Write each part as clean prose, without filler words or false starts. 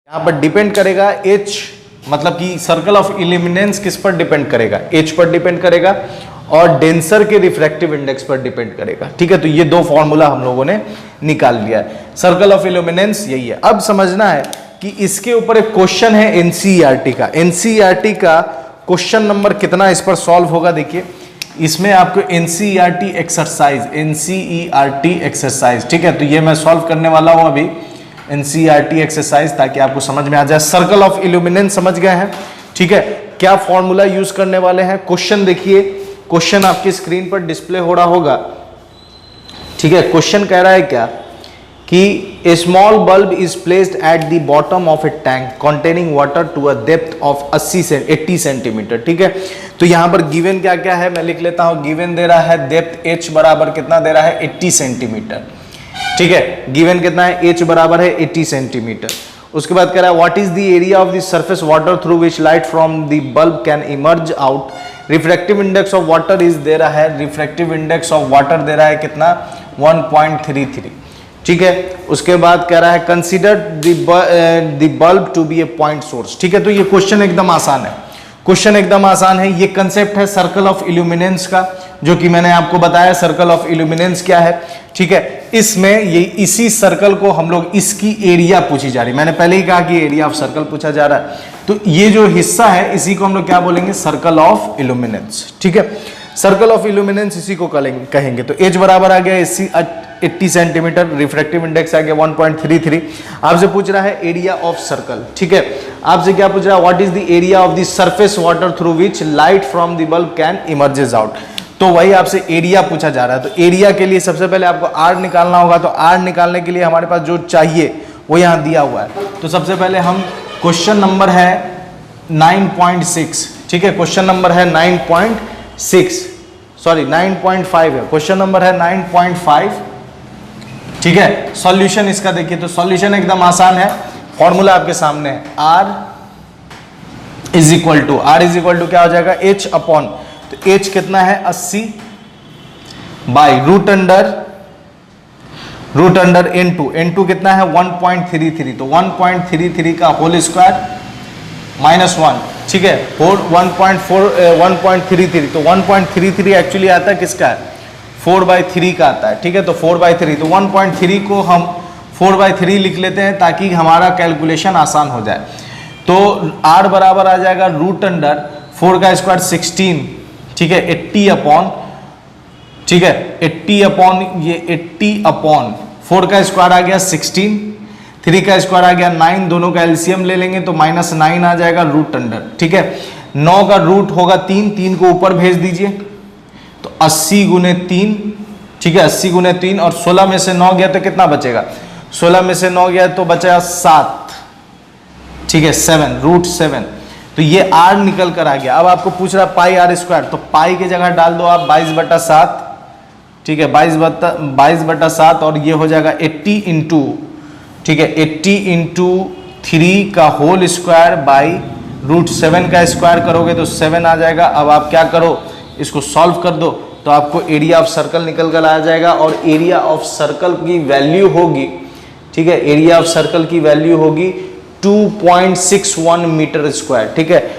यहाँ पर डिपेंड करेगा H, मतलब कि सर्कल ऑफ इल्यूमिनेंस किस पर डिपेंड करेगा, H पर डिपेंड करेगा और डेंसर के रिफ्रैक्टिव इंडेक्स पर डिपेंड करेगा। ठीक है, तो ये दो फॉर्मूला हम लोगों ने निकाल लिया है। सर्कल ऑफ इल्यूमिनेंस यही है। अब समझना है कि इसके ऊपर एक क्वेश्चन है एनसीईआरटी का। एनसीईआरटी का क्वेश्चन नंबर कितना इस पर सॉल्व होगा, देखिए इसमें आपको एनसीईआरटी एक्सरसाइज, ठीक है, तो ये मैं सॉल्व करने वाला हूं अभी एनसीईआरटी एक्सरसाइज, ताकि आपको समझ में आ जाए। सर्कल ऑफ इल्यूमिनेंस समझ गए हैं, ठीक है, क्या फॉर्मूला यूज करने वाले हैं। क्वेश्चन देखिए, क्वेश्चन आपकी स्क्रीन पर डिस्प्ले हो रहा होगा, ठीक है। क्वेश्चन कह रहा है क्या कि a small bulb is placed at the bottom of a tank containing water to a depth of 80 centimetre, ठीक है। तो यहां पर गिवन क्या क्या है मैं लिख लेता हूं। गिवन दे रहा है डेप्थ H बराबर कितना दे रहा है 80 सेंटीमीटर, ठीक है। गिवन कितना है, H बराबर है 80 सेंटीमीटर। उसके बाद कह रहा है what is the area of the surface water through which light from the bulb can emerge out. Refractive index of water is they रहा है, रिफ्रैक्टिव इंडेक्स ऑफ वाटर दे रहा है कितना 1.33, ठीक है। उसके बाद कह रहा है consider the bulb to be a point source, ठीक है। तो ये क्वेश्चन एकदम आसान है, क्वेश्चन एकदम आसान है। ये कंसेप्ट है सर्कल ऑफ इल्यूमिनेंस का, जो कि मैंने आपको बताया सर्कल ऑफ इल्यूमिनेंस क्या है, ठीक है। इसमें ये इसी सर्कल को हम लोग इसकी एरिया पूछी जा रही है। मैंने पहले ही कहा कि एरिया ऑफ सर्कल पूछा जा रहा है, तो ये जो हिस्सा है इसी को हम लोग क्या बोलेंगे, सर्कल ऑफ इल्यूमिनेंस, ठीक है। सर्कल ऑफ इल्यूमिनेंस इसी को कहेंगे। तो H बराबर आ गया 80 सेंटीमीटर, रिफ्रैक्टिव इंडेक्स आ गया 1.33। आपसे पूछ रहा है एरिया ऑफ सर्कल, ठीक है। आपसे क्या पूछ रहा है, what is the area of the surface water through which light from the bulb can emerges out. तो वही आपसे एरिया पूछा जा रहा है। तो एरिया के लिए सबसे पहले आपको R निकालना होगा। तो R निकालने के लिए हमारे पास जो चाहिए वो यहाँ दिया हुआ है। तो सबसे पहले हम क्वेश्चन नंबर है 9.6, ठीक है, क्वेश्चन नंबर है 9.5 है, क्वेश्चन नंबर है 9.5, ठीक है। सॉल्यूशन इसका देखिए, तो सॉल्यूशन एकदम आसान है, फॉर्मूला आपके सामने है। R इज इक्वल टू क्या हो जाएगा, H अपॉन, तो H कितना है 80 बाई रूट अंडर N2 कितना है 1.33, तो 1.33 का होल स्क्वायर -1, ठीक है, 1.33, तो 1.33 एक्चुअली आता है किसका है 4/3 का आता है, ठीक है। तो 4/3, तो 1.3 को हम 4/3 लिख लेते हैं ताकि हमारा कैलकुलेशन आसान हो जाए। तो R बराबर आ जाएगा रूट अंडर 4 का स्क्वायर 16, ठीक है, 80 अपॉन, ठीक है, 80 अपॉन 4 का स्क्वायर आ गया 16, 3 का स्क्वायर आ गया 9, दोनों का एलसीएम ले लेंगे तो -9 आ जाएगा रूट अंडर, ठीक है। 9 का रूट होगा 3 को ऊपर भेज दीजिए, तो 80 गुने 3, ठीक है, 80 गुने 3, और 16 में से 9 गया तो कितना बचेगा, 16 में से 9 गया तो बचा 7, ठीक है, 7 रूट 7। तो ये R निकल कर आ गया। अब आपको पूछ रहा पाई R स्क्वायर, तो पाई की जगह डाल दो आप 22/7, ठीक है, 22/7, और ये हो जाएगा 80 इंटू, ठीक है, 80 इंटू 3 का होल स्क्वायर बाई रूट 7 का स्क्वायर करोगे तो 7 आ जाएगा। अब आप क्या करो, इसको सॉल्व कर दो तो आपको एरिया ऑफ सर्कल निकल कर आ जाएगा, और एरिया ऑफ सर्कल की वैल्यू होगी, ठीक है, एरिया ऑफ सर्कल की वैल्यू होगी 2.61 मीटर स्क्वायर, ठीक है,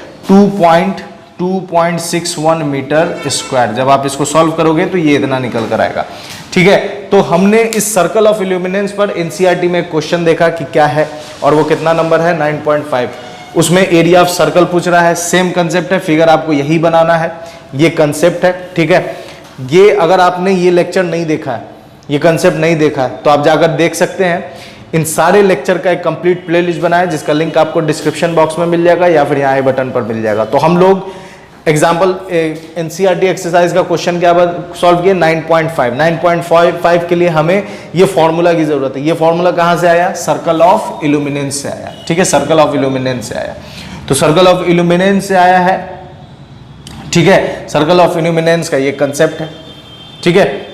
2.61 मीटर स्क्वायर। जब आप इसको सॉल्व करोगे तो ये इतना निकल कर आएगा, ठीक है। तो हमने इस सर्कल ऑफ इल्यूमिनेंस पर एनसीईआरटी में क्वेश्चन देखा कि क्या है, और वो कितना नंबर है 9.5, उसमें एरिया ऑफ सर्कल पूछ रहा है। सेम कंसेप्ट है, फिगर आपको यही बनाना है, ये कंसेप्ट है, ठीक है। ये अगर आपने ये लेक्चर नहीं देखा है, ये कंसेप्ट नहीं देखा है, तो आप जाकर देख सकते हैं। इन सारे लेक्चर का एक कंप्लीट प्लेलिस्ट बनाया है, जिसका लिंक आपको डिस्क्रिप्शन बॉक्स में मिल जाएगा या फिर यहाँ आई बटन पर मिल जाएगा। तो हम लोग एग्जाम्पल एनसीईआरटी एक्सरसाइज का क्वेश्चन क्या सॉल्व किया 9.5 के लिए हमें ये फॉर्मूला की जरूरत है। ये फॉर्मूला कहाँ से आया, सर्कल ऑफ इल्यूमिनेंस से आया, ठीक है, सर्कल ऑफ इल्यूमिनेंस से आया। तो सर्कल ऑफ इल्यूमिनेंस से आया है, ठीक है, सर्कल ऑफ इल्यूमिनेंस का ये कंसेप्ट है, ठीक है।